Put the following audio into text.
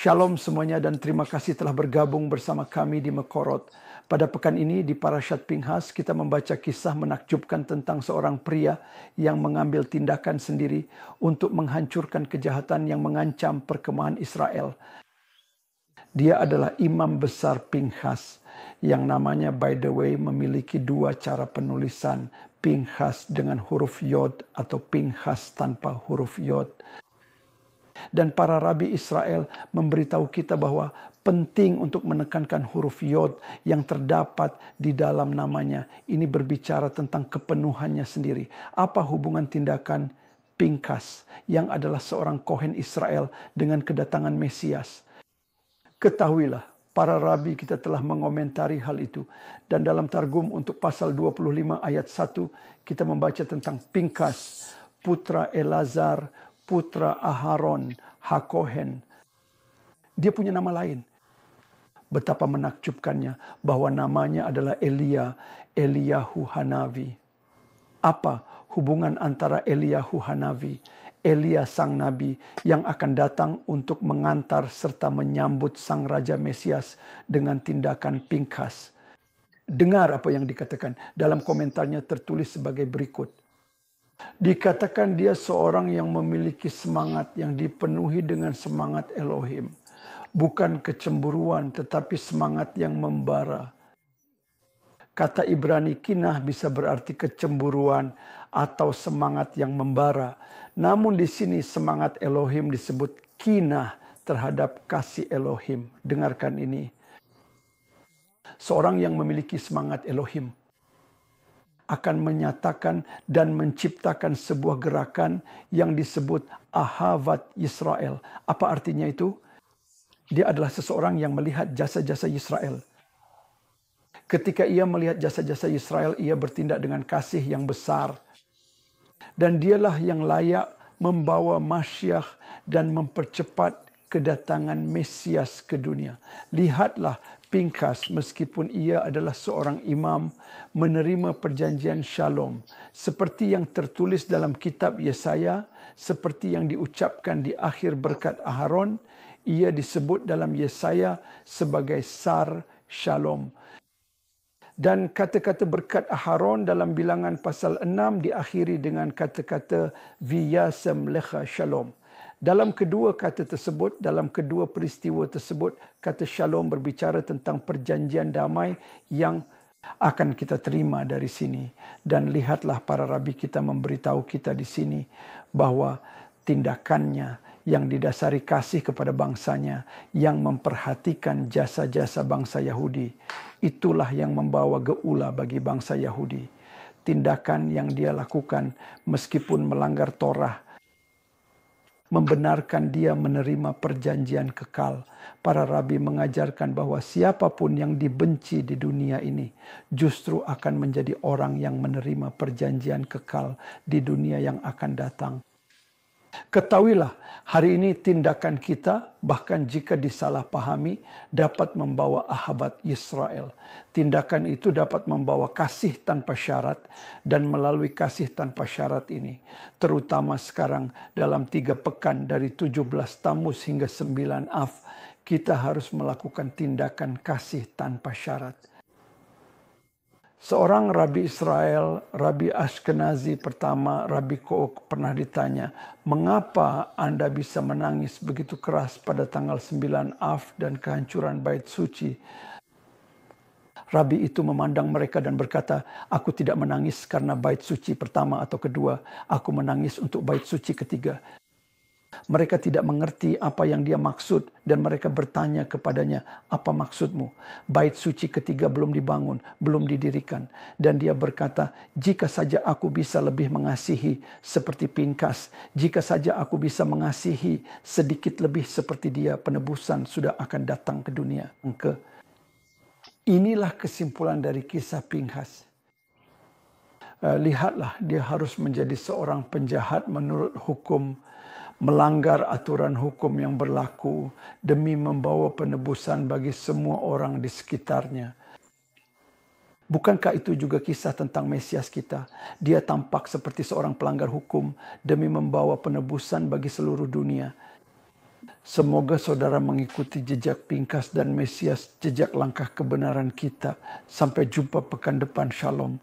Shalom semuanya dan terima kasih telah bergabung bersama kami di Mekorot. Pada pekan ini di Parashat Pinhas kita membaca kisah menakjubkan tentang seorang pria yang mengambil tindakan sendiri untuk menghancurkan kejahatan yang mengancam perkemahan Israel. Dia adalah imam besar Pinhas yang namanya by the way memiliki dua cara penulisan, Pinhas dengan huruf Yod atau Pinhas tanpa huruf Yod. Dan para rabi Israel memberitahu kita bahwa penting untuk menekankan huruf Yod yang terdapat di dalam namanya. Ini berbicara tentang kepenuhannya sendiri. Apa hubungan tindakan Pinhas yang adalah seorang Kohen Israel dengan kedatangan Mesias? Ketahuilah, para rabi kita telah mengomentari hal itu. Dan dalam Targum untuk pasal 25 ayat 1 kita membaca tentang Pinhas, putra Elazar, putra Aharon, Hakohen. Dia punya nama lain. Betapa menakjubkannya bahwa namanya adalah Eliyahu Hanavi. Apa hubungan antara Eliyahu Hanavi, Elia sang nabi yang akan datang untuk mengantar serta menyambut sang Raja Mesias dengan tindakan Pinhas? Dengar apa yang dikatakan. Dalam komentarnya tertulis sebagai berikut. Dikatakan dia seorang yang memiliki semangat yang dipenuhi dengan semangat Elohim. Bukan kecemburuan tetapi semangat yang membara. Kata Ibrani kinah bisa berarti kecemburuan atau semangat yang membara. Namun di sini semangat Elohim disebut kinah terhadap kasih Elohim. Dengarkan ini. Seorang yang memiliki semangat Elohim akan menyatakan dan menciptakan sebuah gerakan yang disebut Ahavat Yisrael. Apa artinya itu? Dia adalah seseorang yang melihat jasa-jasa Yisrael. Ketika ia melihat jasa-jasa Yisrael, ia bertindak dengan kasih yang besar. Dan dialah yang layak membawa Masyiach dan mempercepat kedatangan Mesias ke dunia. Lihatlah Pinhas meskipun ia adalah seorang imam menerima perjanjian shalom. Seperti yang tertulis dalam kitab Yesaya, seperti yang diucapkan di akhir berkat Aharon, ia disebut dalam Yesaya sebagai Sar Shalom. Dan kata-kata berkat Aharon dalam bilangan pasal 6 diakhiri dengan kata-kata Viyasem Lecha Shalom. Dalam kedua kata tersebut, dalam kedua peristiwa tersebut, kata shalom berbicara tentang perjanjian damai yang akan kita terima dari sini. Dan lihatlah para rabi kita memberitahu kita di sini bahwa tindakannya yang didasari kasih kepada bangsanya, yang memperhatikan jasa-jasa bangsa Yahudi, itulah yang membawa geula bagi bangsa Yahudi. Tindakan yang dia lakukan meskipun melanggar Torah, membenarkan dia menerima perjanjian kekal. Para rabi mengajarkan bahwa siapapun yang dibenci di dunia ini justru akan menjadi orang yang menerima perjanjian kekal di dunia yang akan datang. Ketahuilah, hari ini tindakan kita bahkan jika disalahpahami dapat membawa Ahabat Yisrael. Tindakan itu dapat membawa kasih tanpa syarat, dan melalui kasih tanpa syarat ini, terutama sekarang dalam 3 pekan dari 17 Tammuz hingga 9 Av, kita harus melakukan tindakan kasih tanpa syarat. Seorang Rabi Israel, Rabi Ashkenazi pertama, Rabi Kook, pernah ditanya, mengapa Anda bisa menangis begitu keras pada tanggal 9 Av dan kehancuran bait suci? Rabi itu memandang mereka dan berkata, aku tidak menangis karena bait suci pertama atau kedua, aku menangis untuk bait suci ketiga. Mereka tidak mengerti apa yang dia maksud dan mereka bertanya kepadanya, apa maksudmu? Bait suci ketiga belum dibangun, belum didirikan. Dan dia berkata, jika saja aku bisa lebih mengasihi seperti Pinhas, jika saja aku bisa mengasihi sedikit lebih seperti dia, penebusan sudah akan datang ke dunia. Inilah kesimpulan dari kisah Pinhas. Lihatlah, dia harus menjadi seorang penjahat menurut hukum, melanggar aturan hukum yang berlaku demi membawa penebusan bagi semua orang di sekitarnya. Bukankah itu juga kisah tentang Mesias kita? Dia tampak seperti seorang pelanggar hukum demi membawa penebusan bagi seluruh dunia. Semoga saudara mengikuti jejak Pinkas dan Mesias, jejak langkah kebenaran kita. Sampai jumpa pekan depan. Shalom.